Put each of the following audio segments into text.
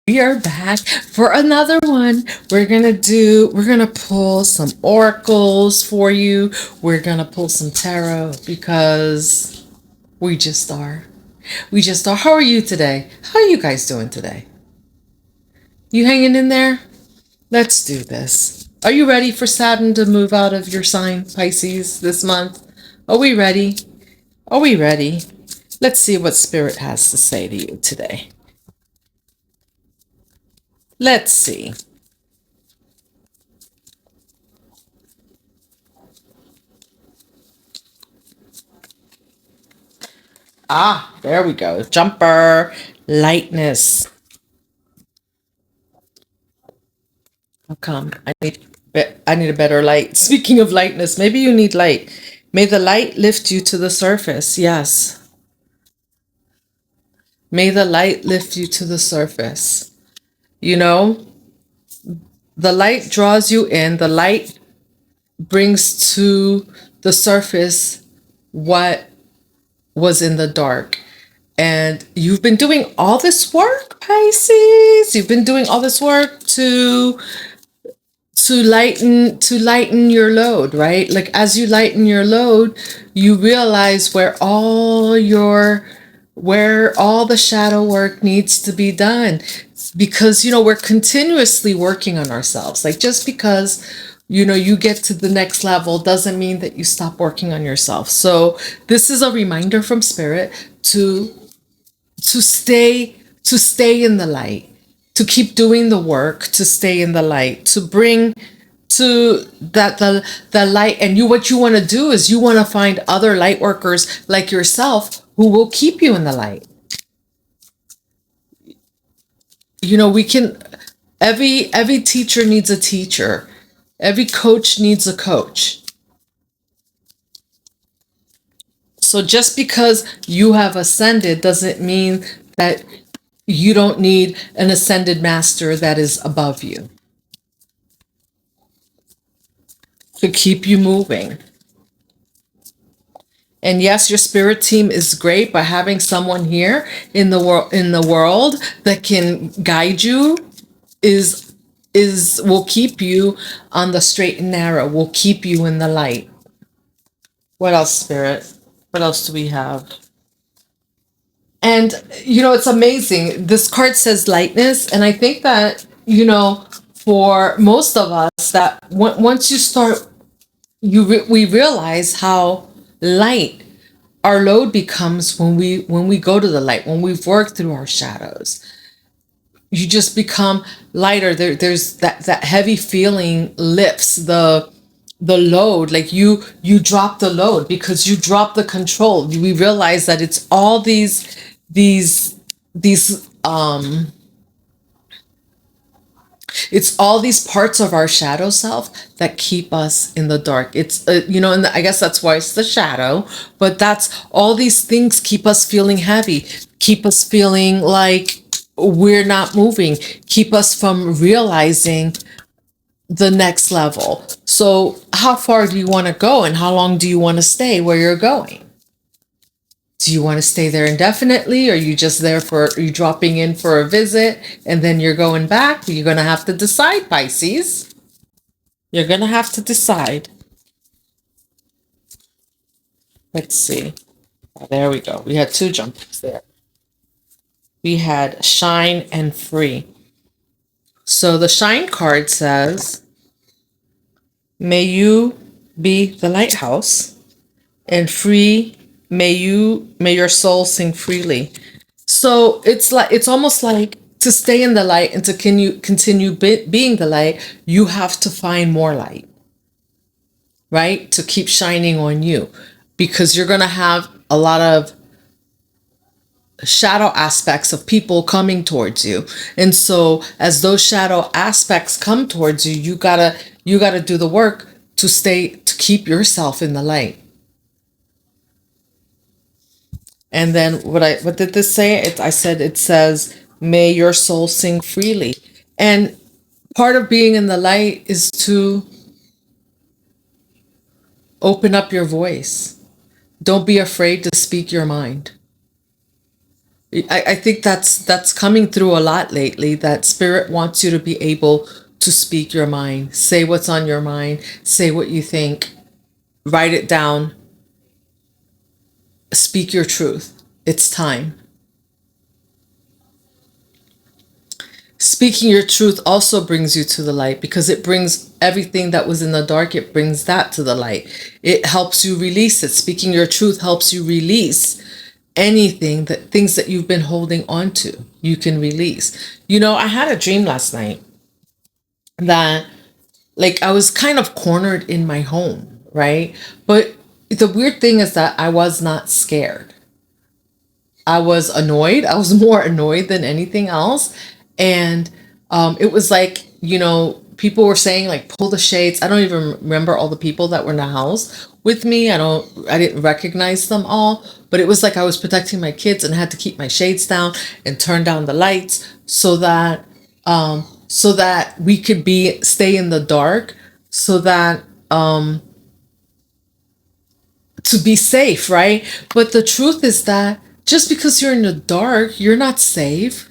We are back for another one. We're gonna pull some oracles for you. We're gonna pull some tarot because we just are. We just are. How are you today? How are you guys doing today? You hanging in there? Let's do this. Are you ready for Saturn to move out of your sign, Pisces, this month? Are we ready? Are we ready? Let's see what Spirit has to say to you today. Let's see. Ah, there we go. Jumper, lightness. How come? I need a better light. Speaking of lightness, maybe you need light. May the light lift you to the surface. Yes. May the light lift you to the surface. You know, the light draws you in. The light brings to the surface what was in the dark. And you've been doing all this work, Pisces. You've been doing all this work to lighten your load, right? Like as you lighten your load, you realize where all the shadow work needs to be done, because we're continuously working on ourselves. Like just because you get to the next level doesn't mean that you stop working on yourself. So this is a reminder from Spirit to stay in the light, to keep doing the work, to stay in the light, to bring to that the light. And what you want to do is you want to find other light workers like yourself who will keep you in the light. We can, every teacher needs a teacher, every coach needs a coach. So just because you have ascended doesn't mean that you don't need an ascended master that is above you to keep you moving. And yes, your spirit team is great, but having someone here in the world that can guide you will keep you on the straight and narrow, will keep you in the light. What else, Spirit? What else do we have? And it's amazing. This card says lightness, and I think that for most of us, that once you start, we realize how light our load becomes when we go to the light, when we've worked through our shadows. You just become lighter. There's that heavy feeling lifts the load. Like you drop the load because you drop the control. We realize that it's all these it's all these parts of our shadow self that keep us in the dark. It's and I guess that's why it's the shadow, but that's all these things keep us feeling heavy, keep us feeling like we're not moving, keep us from realizing the next level. So how far do you want to go, and how long do you want to stay where you're going? Do you want to stay there indefinitely? Or are you just there are you dropping in for a visit and then you're going back? You're going to have to decide, Pisces. You're going to have to decide. Let's see. Oh, there we go. We had two jumpers there. We had shine and free. So the shine card says, may you be the lighthouse, and free, may your soul sing freely. So it's almost like, to stay in the light and to continue being the light, you have to find more light, right? To keep shining on you, because you're going to have a lot of shadow aspects of people coming towards you. And so as those shadow aspects come towards you, you gotta do the work to keep yourself in the light. And then what did this say? It says, may your soul sing freely. And part of being in the light is to open up your voice. Don't be afraid to speak your mind. I think that's coming through a lot lately, that spirit wants you to be able to speak your mind, say what's on your mind, say what you think, write it down, speak your truth. It's time. Speaking your truth also brings you to the light, because it brings everything that was in the dark, it brings that to the light. It helps you release it. Speaking your truth helps you release anything, that things that you've been holding on to, you can release. I had a dream last night that, like, I was kind of cornered in my home, right? But the weird thing is that I was not scared. I was annoyed. I was more annoyed than anything else. And it was like, people were saying, like, pull the shades. I don't even remember all the people that were in the house with me. I didn't recognize them all, but it was like I was protecting my kids and had to keep my shades down and turn down the lights so that we could stay in the dark, so that to be safe, right? But the truth is that just because you're in the dark, you're not safe.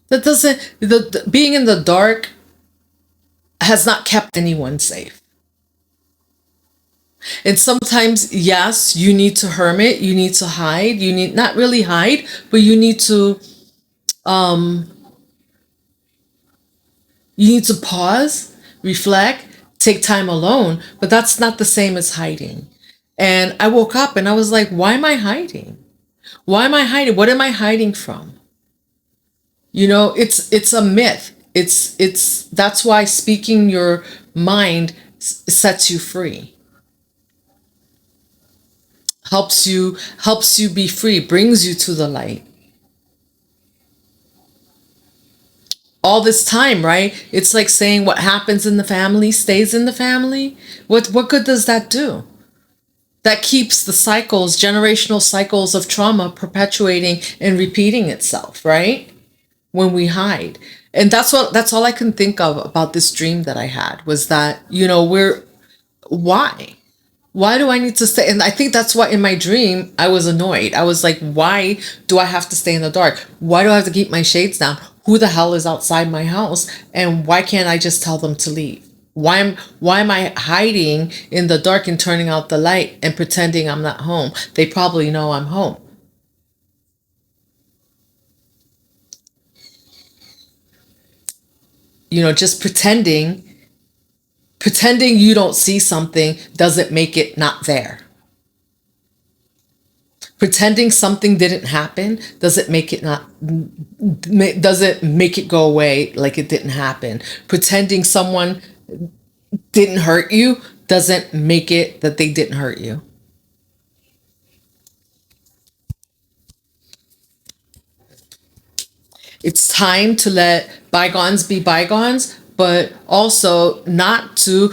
That doesn't, being in the dark has not kept anyone safe. And sometimes, yes, you need to hermit, you need to hide, you need not really hide, but um you need to pause, reflect, take time alone, but that's not the same as hiding. And I woke up and I was like, why am I hiding? Why am I hiding? What am I hiding from? It's a myth. It's That's why speaking your mind sets you free. Helps you be free, brings you to the light. All this time, right? It's like saying what happens in the family stays in the family. What good does that do? That keeps the cycles, generational cycles of trauma perpetuating and repeating itself, right? When we hide. And that's all I can think of about this dream that I had, was that, why? Why do I need to stay? And I think that's why in my dream I was annoyed. I was like, why do I have to stay in the dark? Why do I have to keep my shades down? Who the hell is outside my house? And why can't I just tell them to leave? Why am I hiding in the dark and turning out the light and pretending I'm not home? They probably know I'm home. Just pretending you don't see something doesn't make it not there. Pretending something didn't happen doesn't make it go away like it didn't happen. Pretending someone didn't hurt you doesn't make it that they didn't hurt you. It's time to let bygones be bygones, but also not to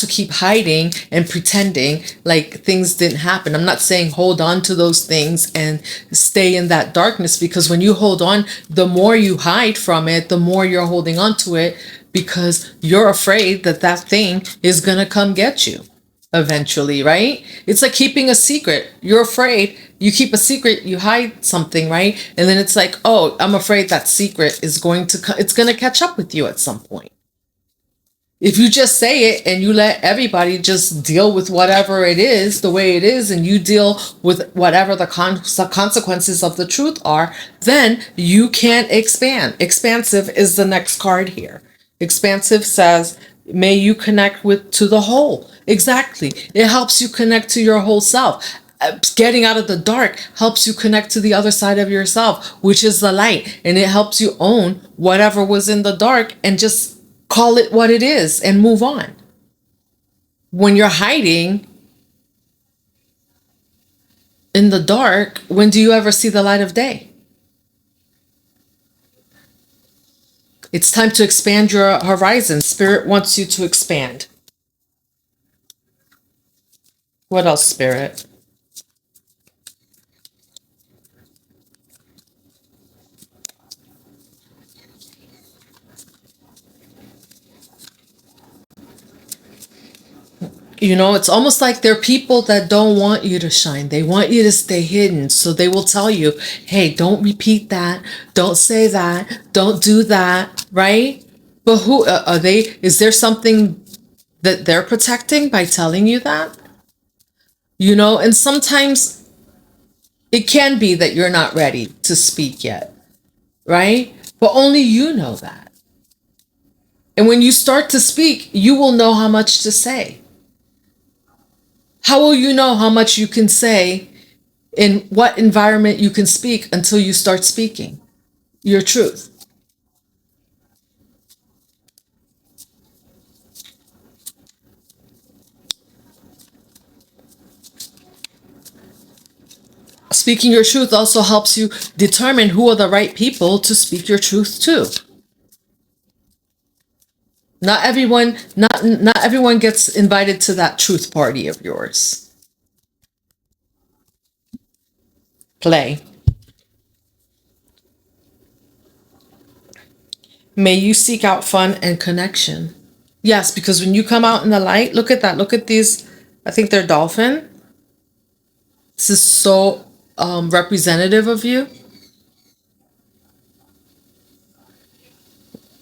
keep hiding and pretending like things didn't happen. I'm not saying hold on to those things and stay in that darkness, because when you hold on, the more you hide from it, the more you're holding on to it, because you're afraid that that thing is going to come get you eventually, right? It's like keeping a secret. You're afraid. You keep a secret, you hide something, right? And then it's like, "Oh, I'm afraid that secret is it's going to catch up with you at some point." If you just say it and you let everybody just deal with whatever it is the way it is, and you deal with whatever the consequences of the truth are, then you can't expand. Expansive is the next card here. Expansive says, may you connect to the whole. Exactly. It helps you connect to your whole self. Getting out of the dark helps you connect to the other side of yourself, which is the light. And it helps you own whatever was in the dark and just call it what it is and move on. When you're hiding in the dark, when do you ever see the light of day? It's time to expand your horizon. Spirit wants you to expand. What else, Spirit? You know, it's almost like there are people that don't want you to shine. They want you to stay hidden. So they will tell you, hey, don't repeat that. Don't say that. Don't do that. Right? But who are they? Is there something that they're protecting by telling you that? You know, and sometimes it can be that you're not ready to speak yet. Right? But only you know that. And when you start to speak, you will know how much to say. How will you know how much you can say in what environment you can speak until you start speaking your truth? Speaking your truth also helps you determine who are the right people to speak your truth to. Not everyone gets invited to that truth party of yours. Play. May you seek out fun and connection. Yes, because when you come out in the light, look at that. Look at these. I think they're dolphin. This is so representative of you.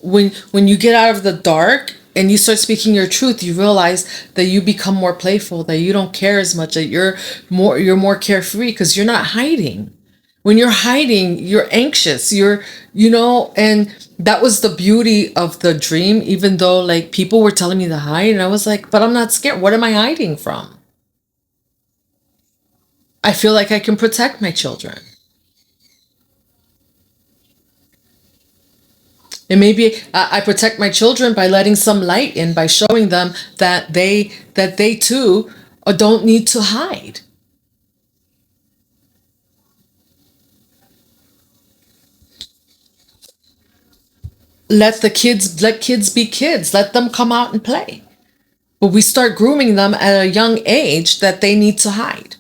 When you get out of the dark and you start speaking your truth, you realize that you become more playful, that you don't care as much, that you're more carefree because you're not hiding. When you're hiding, you're anxious, and that was the beauty of the dream, even though like people were telling me to hide, and I was like, but I'm not scared. What am I hiding from? I feel like I can protect my children. And maybe I protect my children by letting some light in, by showing them that they too don't need to hide. Let kids be kids. Let them come out and play. But we start grooming them at a young age that they need to hide.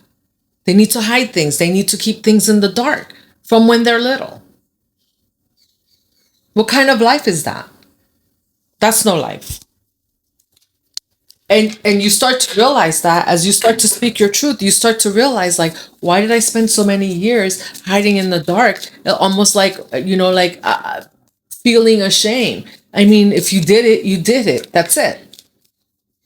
They need to hide things. They need to keep things in the dark from when they're little. What kind of life is that? That's no life. And you start to realize that as you start to speak your truth, you start to realize like, why did I spend so many years hiding in the dark? Almost like, feeling ashamed. I mean, if you did it, you did it. That's it.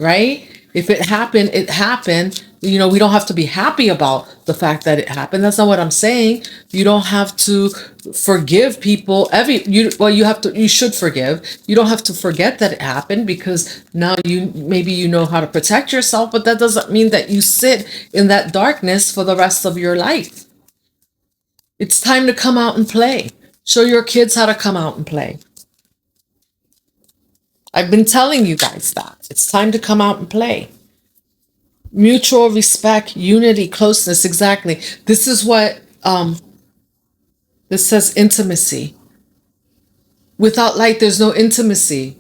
Right? If it happened, it happened. We don't have to be happy about the fact that it happened. That's not what I'm saying. You don't have to forgive people. You should forgive. You don't have to forget that it happened because now maybe you know how to protect yourself, but that doesn't mean that you sit in that darkness for the rest of your life. It's time to come out and play. Show your kids how to come out and play. I've been telling you guys that. It's time to come out and play. Mutual respect, unity, closeness, exactly. This is what this says, intimacy. Without light, there's no intimacy.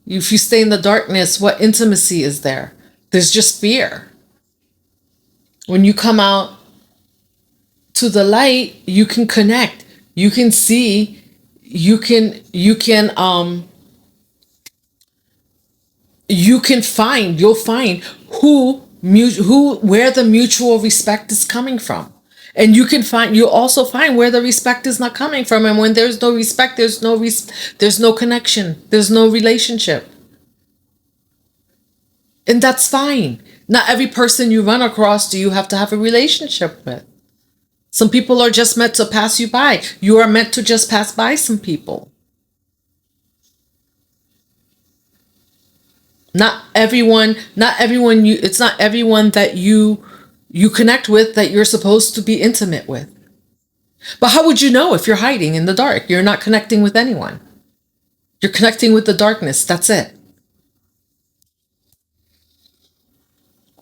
If you stay in the darkness, what intimacy is there? There's just fear. When you come out to the light, you can connect. You can see, you can you'll find where the mutual respect is coming from. And you'll also find where the respect is not coming from. And when there's no respect, there's no connection, there's no relationship. And that's fine. Not every person you run across do you have to have a relationship with. Some people are just meant to pass you by. You are meant to just pass by some people. It's not everyone that you connect with that you're supposed to be intimate with. But how would you know if you're hiding in the dark? You're not connecting with anyone. You're connecting with the darkness. That's it.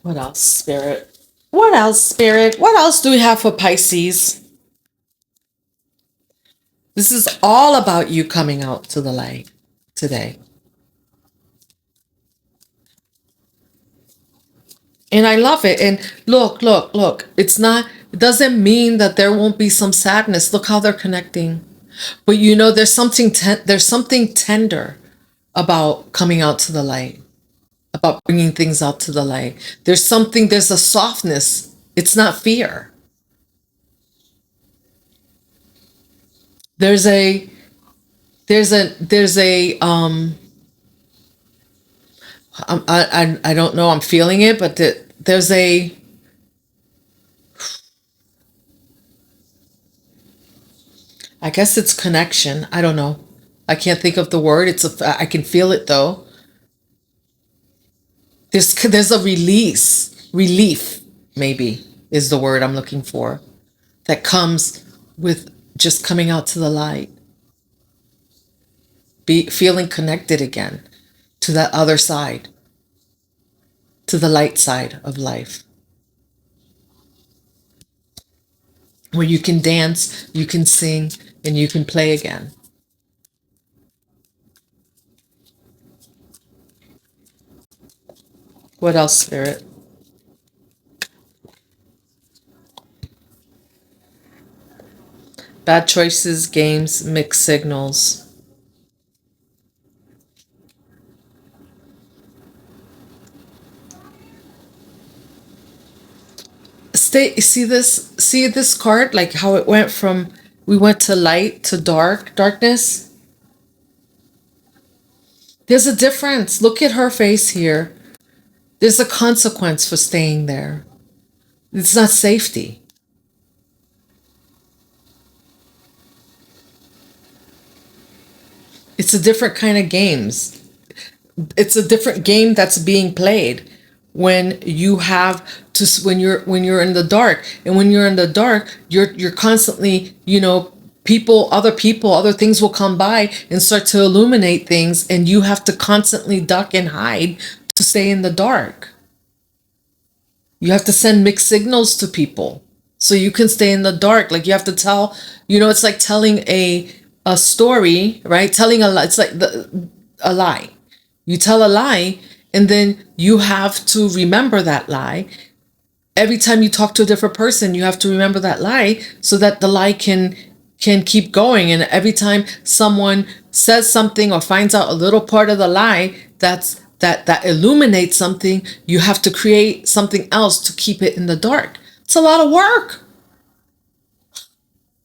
What else, Spirit? What else, Spirit? What else do we have for Pisces? This is all about you coming out to the light today. And I love it. And look. It doesn't mean that there won't be some sadness. Look how they're connecting. But there's something tender about coming out to the light. about bringing things out to the light. There's a softness. It's not fear. There's a, there's a, I don't know, I'm feeling it, but there's a, I guess it's connection. I don't know. I can't think of the word. I can feel it though. There's a relief, maybe is the word I'm looking for, that comes with just coming out to the light, be feeling connected again to that other side, to the light side of life, where you can dance, you can sing, and you can play again. What else, Spirit? Bad choices, games, mixed signals. See this card, like how it went from, we went to light to darkness. There's a difference. Look at her face here. There's a consequence for staying there. It's not safety. It's a different kind of games. It's a different game that's being played when you have to, when you're in the dark. And when you're in the dark, you're constantly, people, other things will come by and start to illuminate things, and you have to constantly duck and hide to stay in the dark. You have to send mixed signals to people so you can stay in the dark. Like you have to tell, it's like telling a story, right? Telling a lie. It's like a lie. You tell a lie, and then you have to remember that lie. Every time you talk to a different person, you have to remember that lie so that the lie can keep going. And every time someone says something or finds out a little part of the lie that illuminates something, you have to create something else to keep it in the dark. It's a lot of work.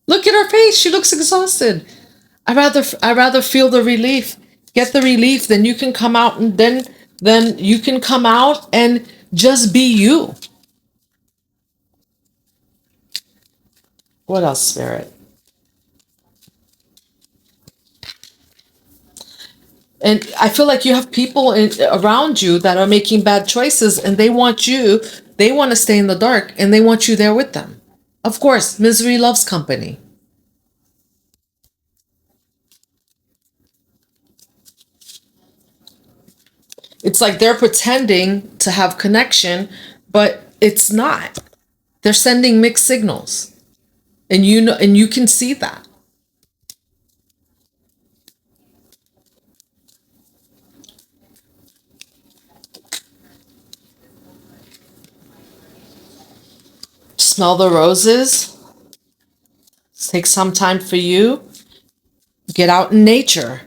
Look at her face. She looks exhausted. I rather feel the relief. Get the relief, then you can come out, and then you can come out and just be you. What else, Spirit? And I feel like you have people around you that are making bad choices, and they want to stay in the dark, and they want you there with them. Of course, misery loves company. It's like they're pretending to have connection, but it's not. They're sending mixed signals. And and you can see that. Smell the roses. Take some time for you. Get out in nature,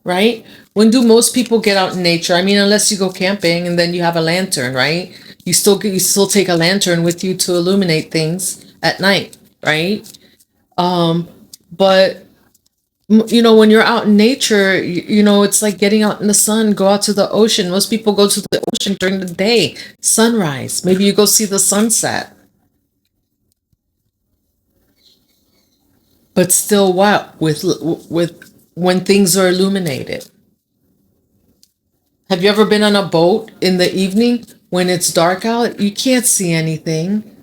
right? When do most people get out in nature? I mean, unless you go camping and then you have a lantern, right? You still take a lantern with you to illuminate things at night, right? But when you're out in nature, it's like getting out in the sun. Go out to the ocean. Most people go to the ocean during the day, sunrise. Maybe you go see the sunset. But still, what with when things are illuminated? Have you ever been on a boat in the evening when it's dark out? You can't see anything.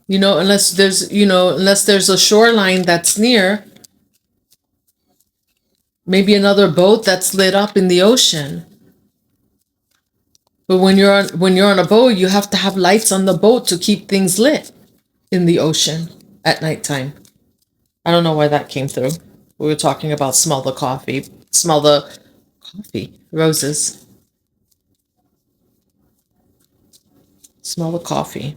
Unless there's a shoreline that's near, maybe another boat that's lit up in the ocean. But when you're on a boat, you have to have lights on the boat to keep things lit in the ocean at nighttime. I don't know why that came through. We were talking about smell the coffee. Smell the coffee. Roses. Smell the coffee.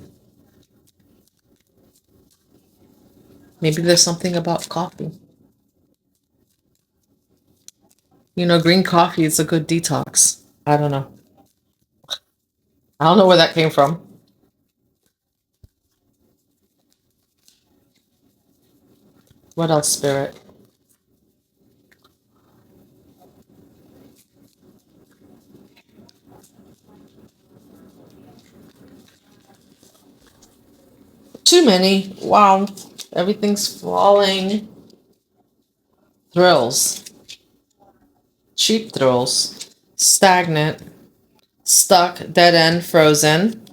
Maybe there's something about coffee. Green coffee is a good detox. I don't know. I don't know where that came from. What else, Spirit? Too many. Wow. Everything's falling. Thrills. Cheap thrills. Stagnant. Stuck. Dead end. Frozen.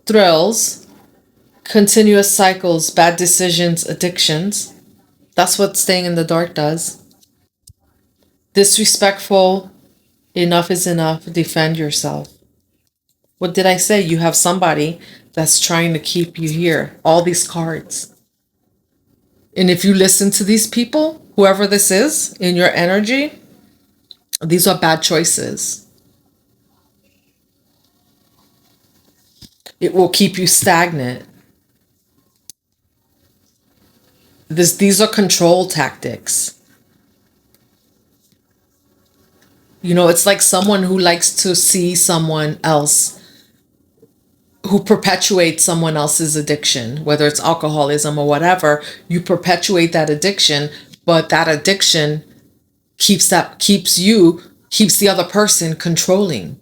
Thrills. Continuous cycles. Bad decisions. Addictions. That's what staying in the dark does. Disrespectful. Enough is enough. Defend yourself. What did I say? You have somebody that's trying to keep you here. All these cards. And if you listen to these people, whoever this is in your energy, these are bad choices. It will keep you stagnant. These are control tactics. It's like someone who likes to see someone else, who perpetuates someone else's addiction, whether it's alcoholism or whatever. You perpetuate that addiction, but that addiction keeps the other person controlling.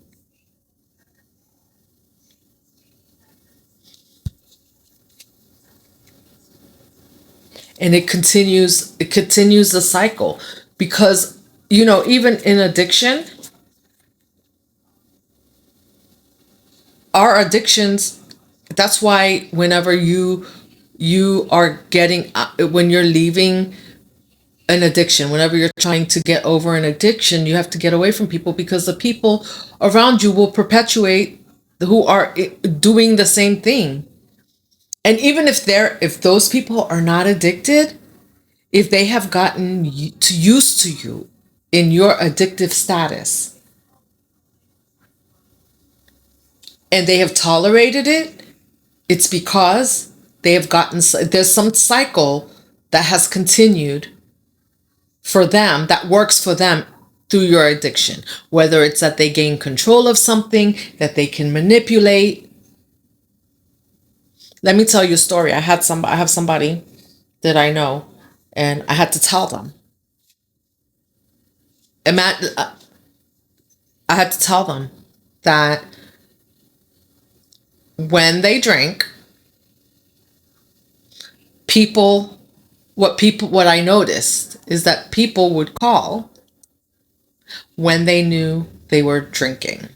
And it continues the cycle, because even in addiction, our addictions, that's why whenever you are getting, when you're leaving an addiction, whenever you're trying to get over an addiction, you have to get away from people, because the people around you will perpetuate who are doing the same thing. And even if those people are not addicted, if they have gotten used to you in your addictive status, and they have tolerated it, it's because they have there's some cycle that has continued for them, that works for them through your addiction. Whether it's that they gain control of something, that they can manipulate. Let me tell you a story. I have somebody that I know, and I had to tell them. I had to tell them that when they drink, what I noticed is that people would call when they knew they were drinking.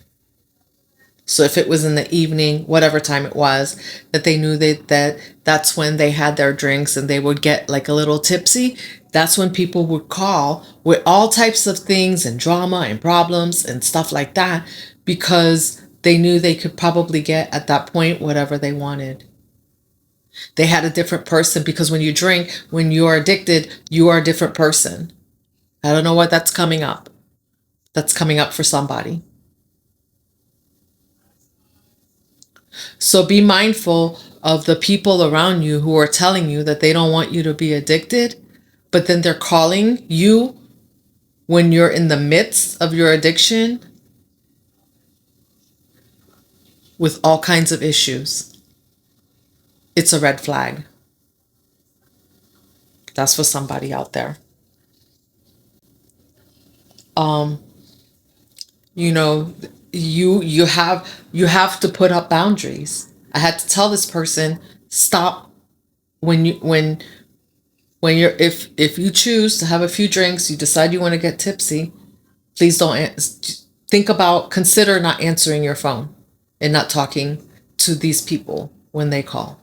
So if it was in the evening, whatever time it was, that they knew that's when they had their drinks and they would get like a little tipsy, that's when people would call with all types of things and drama and problems and stuff like that, because they knew they could probably get at that point whatever they wanted. They had a different person, because when you drink, when you're addicted, you are a different person. I don't know what that's coming up. That's coming up for somebody. So be mindful of the people around you who are telling you that they don't want you to be addicted, but then they're calling you when you're in the midst of your addiction with all kinds of issues. It's a red flag. That's for somebody out there. You have to put up boundaries. I had to tell this person, stop when you're if you choose to have a few drinks, you decide you want to get tipsy, please don't consider not answering your phone and not talking to these people when they call.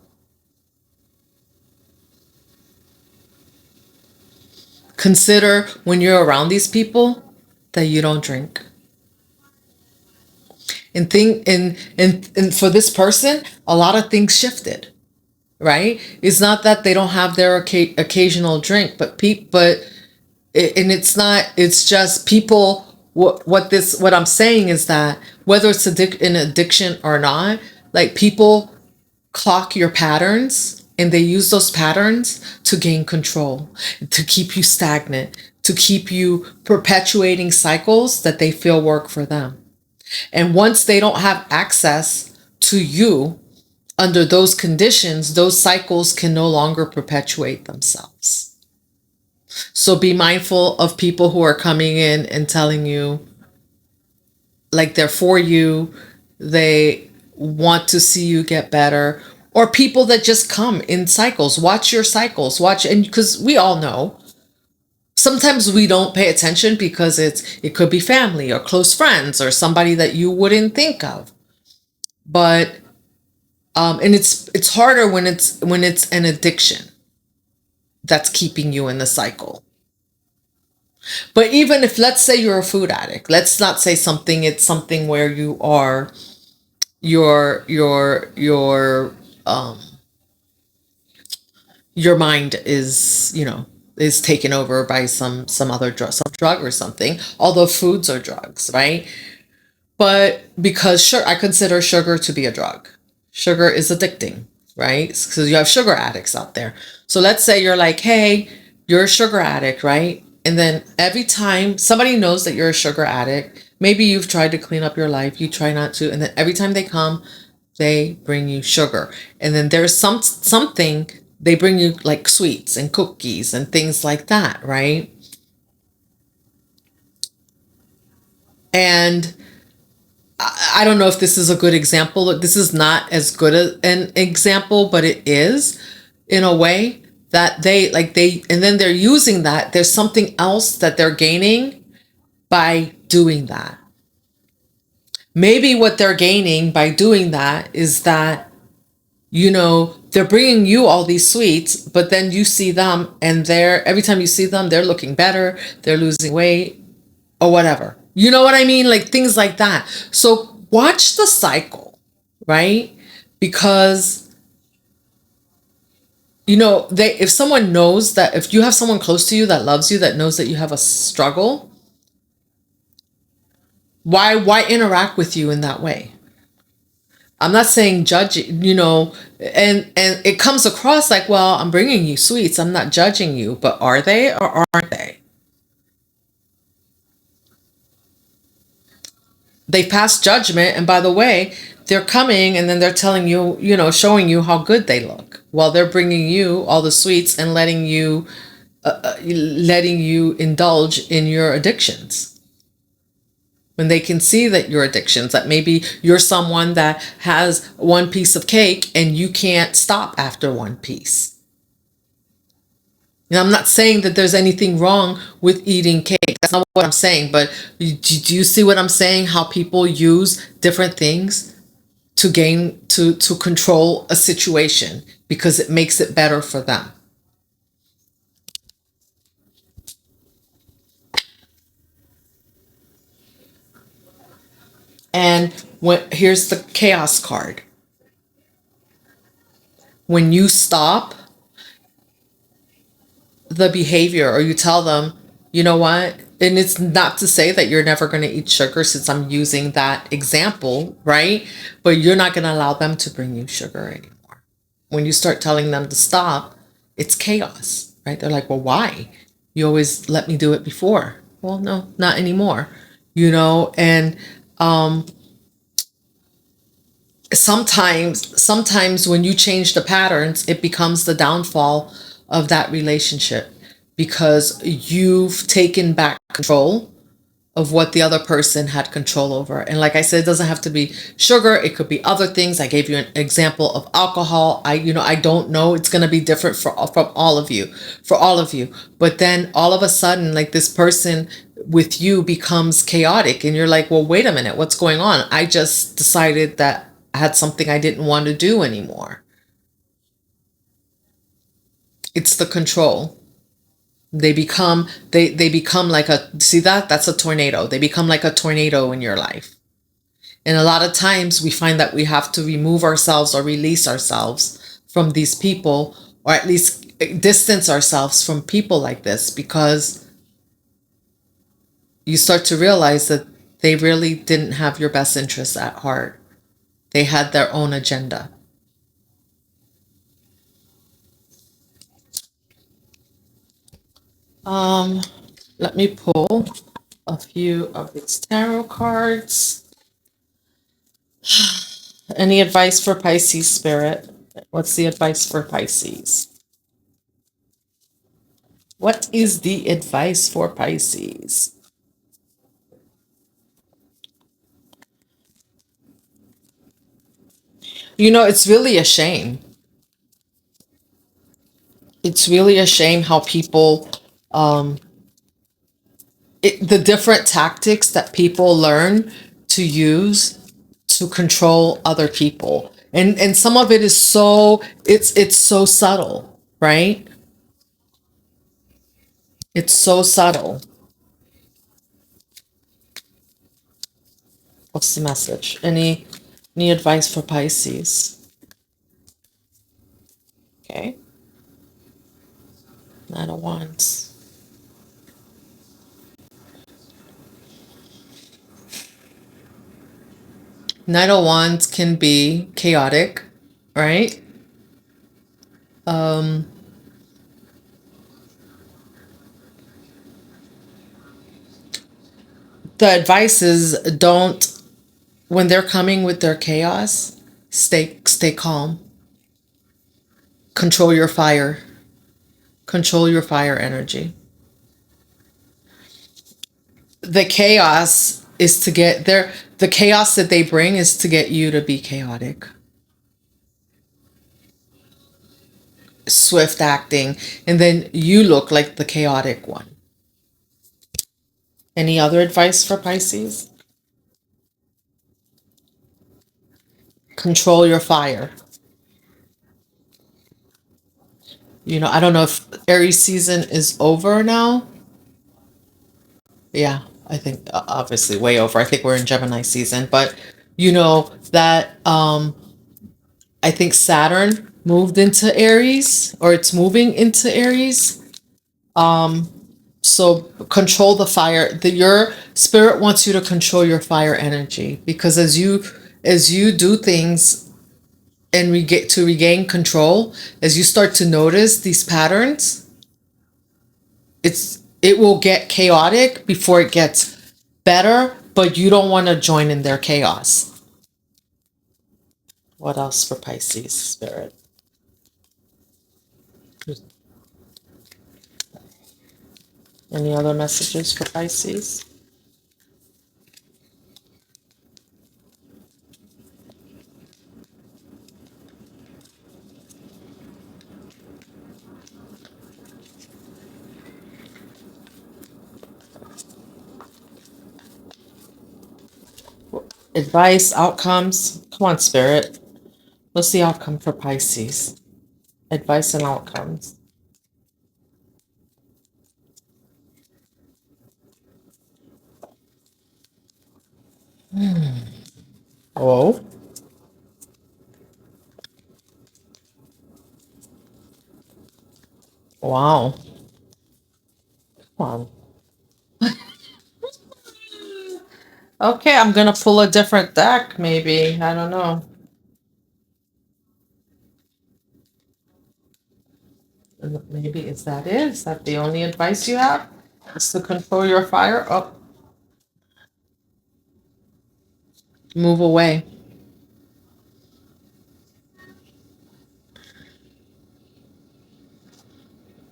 Consider when you're around these people that you don't drink. And for this person, a lot of things shifted, right? It's not that they don't have their occasional drink, it's just people. What I'm saying is that whether it's an addiction or not, like, people clock your patterns And they use those patterns to gain control, to keep you stagnant, to keep you perpetuating cycles that they feel work for them. And once they don't have access to you under those conditions, those cycles can no longer perpetuate themselves. So be mindful of people who are coming in and telling you, like, they're for you, they want to see you get better, or people that just come in cycles. Watch your cycles. Watch, and because we all know, sometimes we don't pay attention because it could be family or close friends or somebody that you wouldn't think of. But and it's harder when it's an addiction that's keeping you in the cycle. But even if, let's say you're a food addict, let's not say something, it's something where you are um your mind is, is taken over by some other drug, some drug or something, although foods are drugs, right? But because sure, I consider sugar to be a drug. Sugar is addicting, right? Because you have sugar addicts out there. So let's say you're like, hey, you're a sugar addict, right? And then every time somebody knows that you're a sugar addict, maybe you've tried to clean up your life, you try not to, and then every time they come, they bring you sugar. And then there's something they bring you, like sweets and cookies and things like that, right? And I don't know if this is a good example. This is not as good an example, but it is, in a way, that and then they're using that. There's something else that they're gaining by doing that. Maybe what they're gaining by doing that is that, they're bringing you all these sweets, but then you see them and every time you see them, they're looking better, they're losing weight or whatever. You know what I mean? Like things like that. So watch the cycle, right? Because, if someone knows that, if you have someone close to you that loves you, that knows that you have a struggle, why interact with you in that way? I'm not saying judge, and it comes across like, well, I'm bringing you sweets, I'm not judging you, but are they or aren't they? They pass judgment, and by the way, they're coming and then they're telling you, showing you how good they look while they're bringing you all the sweets and letting you indulge in your addictions. When they can see that your addictions, that maybe you're someone that has one piece of cake and you can't stop after one piece. And I'm not saying that there's anything wrong with eating cake. That's not what I'm saying. But do you see what I'm saying? How people use different things to control a situation because it makes it better for them. And here's the chaos card. When you stop the behavior, or you tell them, you know what? And it's not to say that you're never going to eat sugar, since I'm using that example, right? But you're not going to allow them to bring you sugar anymore. When you start telling them to stop, it's chaos, right? They're like, well, why? You always let me do it before. Well, no, not anymore, and sometimes when you change the patterns, it becomes the downfall of that relationship, because you've taken back control of what the other person had control over. And like I said, it doesn't have to be sugar, it could be other things. I gave you an example of alcohol. I don't know, it's going to be different from all of you, but then all of a sudden, like, this person with you becomes chaotic and you're like, well, wait a minute, what's going on? I just decided that I had something I didn't want to do anymore. It's the control. They become like that's a tornado. They become like a tornado in your life. And a lot of times we find that we have to remove ourselves or release ourselves from these people, or at least distance ourselves from people like this, because you start to realize that they really didn't have your best interests at heart. They had their own agenda. Um, Let me pull a few of these tarot cards. Any advice for Pisces, Spirit? What's the advice for Pisces? What is the advice for Pisces? You know, it's really a shame. It's really a shame how people, um, the different tactics that people learn to use to control other people. And some of it is so, it's so subtle, right? It's so subtle. What's the message? Any advice for Pisces? Okay. Knight of Wands. Knight of Wands can be chaotic, right? Um, the advice is don't, when they're coming with their chaos, stay calm. Control your fire. Control your fire energy. The chaos is to get there. The chaos that they bring is to get you to be chaotic. Swift acting, and then you look like the chaotic one. Any other advice for Pisces? Control your fire. You know, I don't know if Aries season is over now. Yeah, I think obviously way over. I think we're in Gemini season, but you know that I think Saturn moved into Aries, or it's moving into Aries. So control the fire. Your spirit wants you to control your fire energy, because as you do things and we get to regain control, as you start to notice these patterns, it will get chaotic before it gets better, but you don't want to join in their chaos. What else for Pisces, Spirit? Any other messages for Pisces? Advice, outcomes. Come on, Spirit. What's the outcome for Pisces? Advice and outcomes. Oh, wow. Come on. Okay, I'm gonna pull a different deck, maybe. I don't know. Maybe is that it? Is that the only advice you have? Is to control your fire? Oh, move away.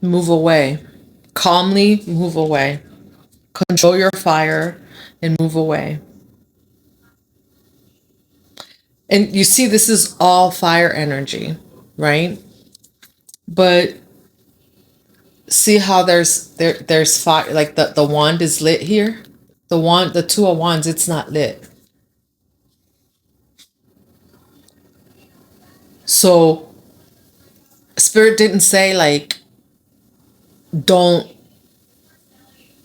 Move away. Calmly move away. Control your fire and move away. And you see, this is all fire energy, right? But see how there's fire, like the wand is lit here. The two of wands, it's not lit. So spirit didn't say like don't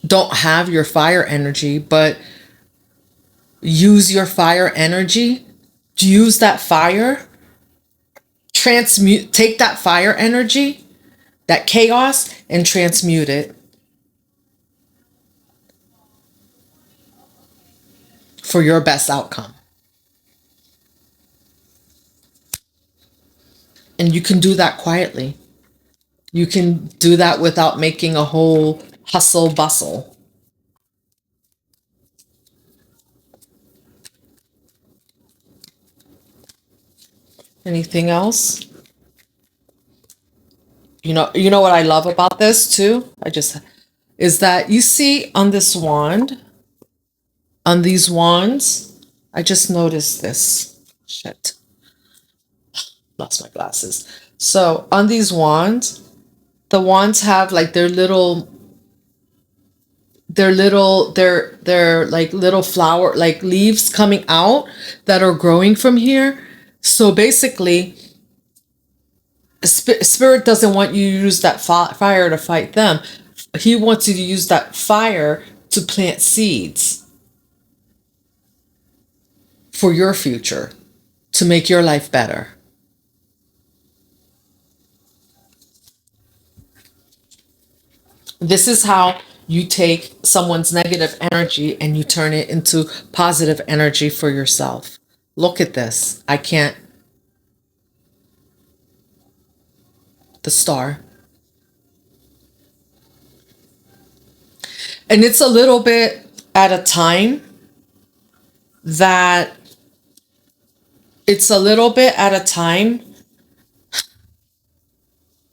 don't have your fire energy, but use your fire energy. Use that fire. Transmute. Take that fire energy, that chaos, and transmute it for your best outcome. And you can do that quietly. You can do that without making a whole hustle bustle. Anything else? You know what I love about this too? I just is that you see on this wand, on these wands, I just noticed this. Shit. Lost my glasses. So on these wands, the wands have like their like little flower like leaves coming out that are growing from here. So basically, spirit doesn't want you to use that fire to fight them. He wants you to use that fire to plant seeds for your future, to make your life better. This is how you take someone's negative energy and you turn it into positive energy for yourself. Look at this. I can't. The star. And it's a little bit at a time that it's a little bit at a time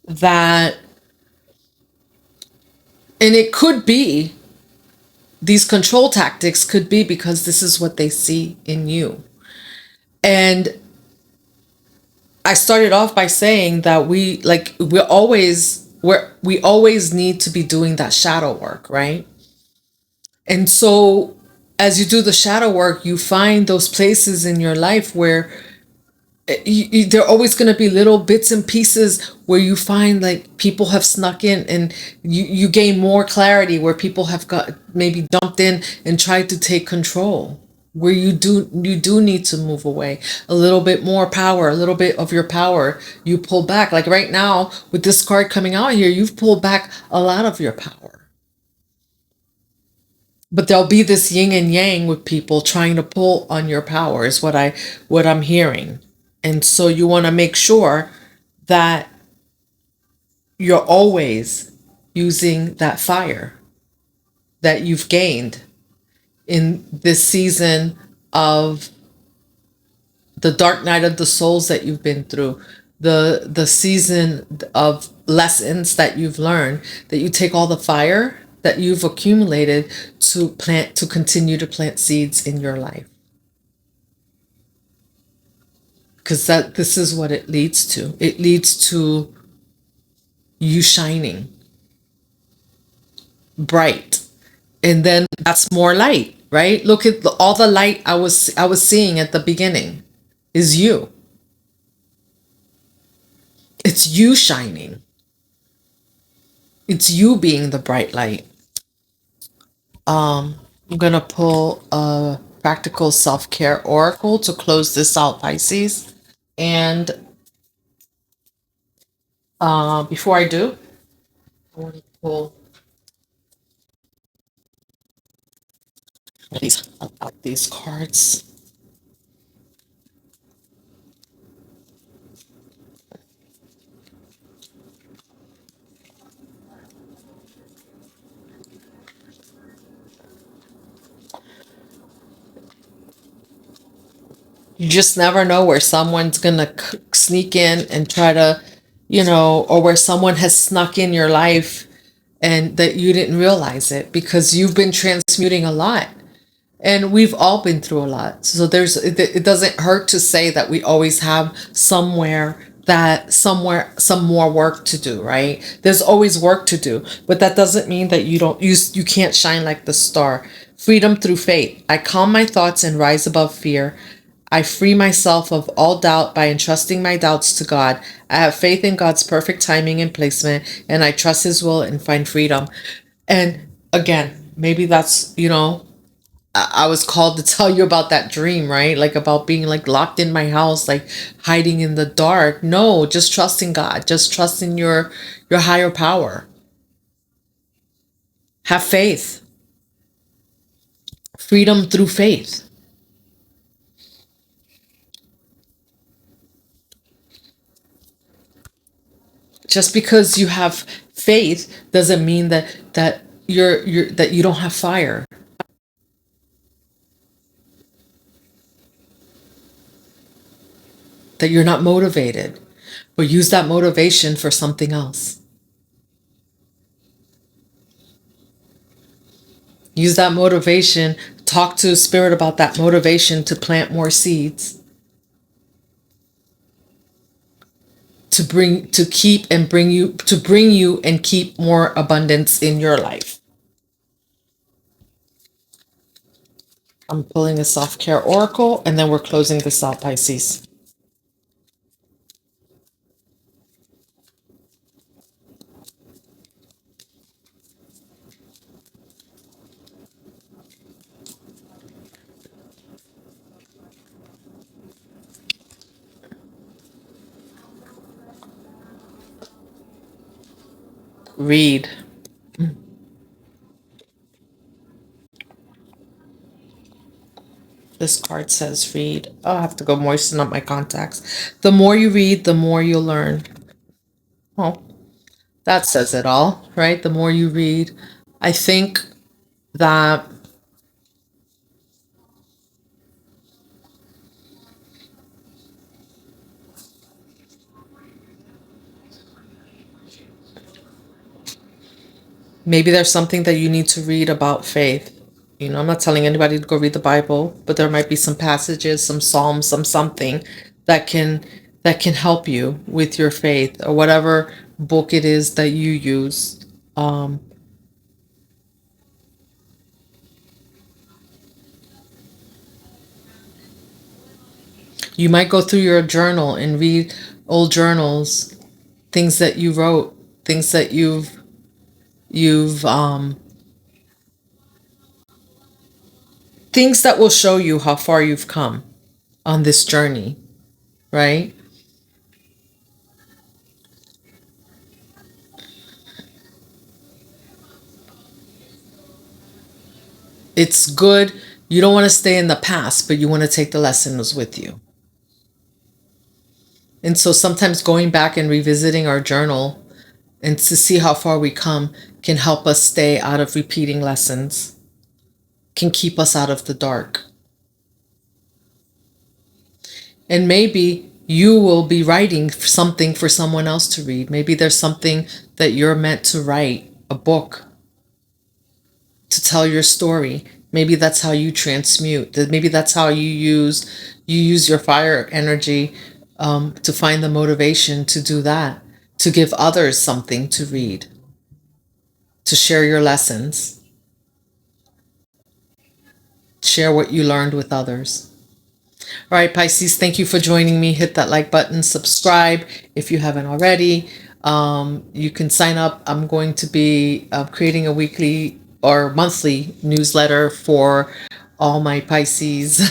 that, and it could be, these control tactics could be because this is what they see in you. And I started off by saying that we always need to be doing that shadow work, right? And so as you do the shadow work, you find those places in your life where there are always going to be little bits and pieces where you find like people have snuck in, and you gain more clarity where people have got maybe dumped in and tried to take control, where you do need to move away a little bit more power, a little bit of your power you pull back. Like right now with this card coming out here, you've pulled back a lot of your power, but there'll be this yin and yang with people trying to pull on your power is what I'm hearing. And so you want to make sure that you're always using that fire that you've gained in this season of the dark night of the souls that you've been through, the season of lessons that you've learned, that you take all the fire that you've accumulated to continue to plant seeds in your life. Because this is what it leads to. It leads to you shining bright, and then that's more light, right? Look at all the light I was seeing at the beginning is you. It's you shining. It's you being the bright light. I'm gonna pull a practical self-care oracle to close this out, Pisces. And before I do, I want to pull these cards. You just never know where someone's gonna sneak in and try to, or where someone has snuck in your life and that you didn't realize it because you've been transmuting a lot. And we've all been through a lot. So it doesn't hurt to say that we always have some more work to do, right? There's always work to do, but that doesn't mean that you can't shine like the star. Freedom through faith. I calm my thoughts and rise above fear. I free myself of all doubt by entrusting my doubts to God. I have faith in God's perfect timing and placement, and I trust His will and find freedom. And again, maybe that's, I was called to tell you about that dream, right? Like about being like locked in my house, like hiding in the dark. No, just trusting God, just trusting your higher power. Have faith. Freedom through faith. Just because you have faith doesn't mean that that you don't have fire, that you're not motivated, but use that motivation for something else. Use that motivation, talk to spirit about that motivation to plant more seeds, to bring you and keep more abundance in your life. I'm pulling a self-care oracle, and then we're closing this out, Pisces. Read. This card says read. Oh, I have to go moisten up my contacts. The more you read, the more you'll learn. Oh, that says it all, right? The more you read. I think that maybe there's something that you need to read about faith. You know, I'm not telling anybody to go read the Bible, but there might be some passages, some psalms, some something that can help you with your faith, or whatever book it is that you use. You might go through your journal and read old journals, things that you wrote, things that you've things that will show you how far you've come on this journey, right? It's good. You don't want to stay in the past, but you want to take the lessons with you. And so sometimes going back and revisiting our journal and to see how far we come can help us stay out of repeating lessons, can keep us out of the dark. And maybe you will be writing something for someone else to read. Maybe there's something that you're meant to write, a book, to tell your story. Maybe that's how you transmute. Maybe that's how you use your fire energy to find the motivation to do that, to give others something to read, to share your lessons, share what you learned with others. All right, Pisces, thank you for joining me. Hit that like button, subscribe if you haven't already. You can sign up. I'm going to be creating a weekly or monthly newsletter for all my Pisces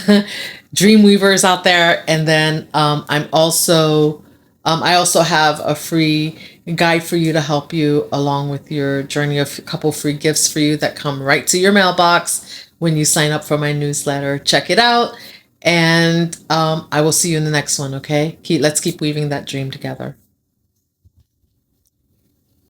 dream weavers out there. And then I also have a free guide for you to help you along with your journey, of a couple free gifts for you that come right to your mailbox when you sign up for my newsletter. Check it out. And I will see you in the next one, okay? Let's keep weaving that dream together.